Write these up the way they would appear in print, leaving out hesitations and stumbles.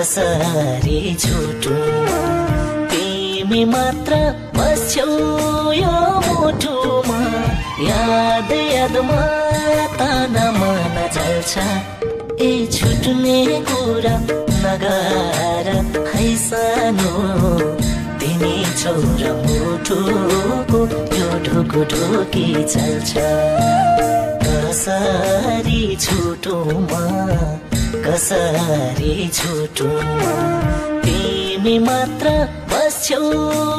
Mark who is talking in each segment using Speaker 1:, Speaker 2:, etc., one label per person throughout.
Speaker 1: कसरी छुटु तिमी मात्र बस्छौ यो मुटुमा याद यादमा ताना मन जल्छ ए छुट्ने कुरा नगर है सानो तिमी छौ र मुटुको यो ढुकुढुकी चल्छ कसरी छुटुमा कसरी छुटु तिमी मात्र बस्छौ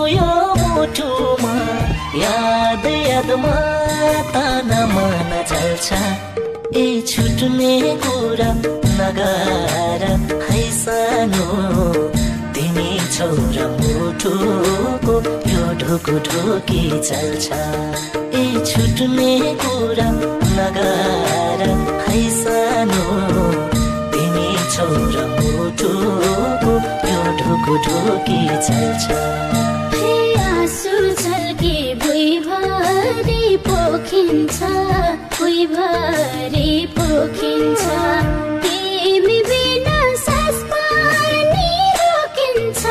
Speaker 1: यो मुटुमा याद यादमा ताना मन चल्छ ए छुट्ने कुरा नगर है सानो तिमी छौ र मुटुको यो ढुकुढुकी चल्छ ए छुट्ने कुरा नगर है सानो तिमी छौ र मुटुको यो ढुकुढुकी चल्छ
Speaker 2: आँसु झल्के भुइँभरि पोखिन्छ भुइँभरि पोखिन्छ तिमी बिना सास पनि रोकिन्छ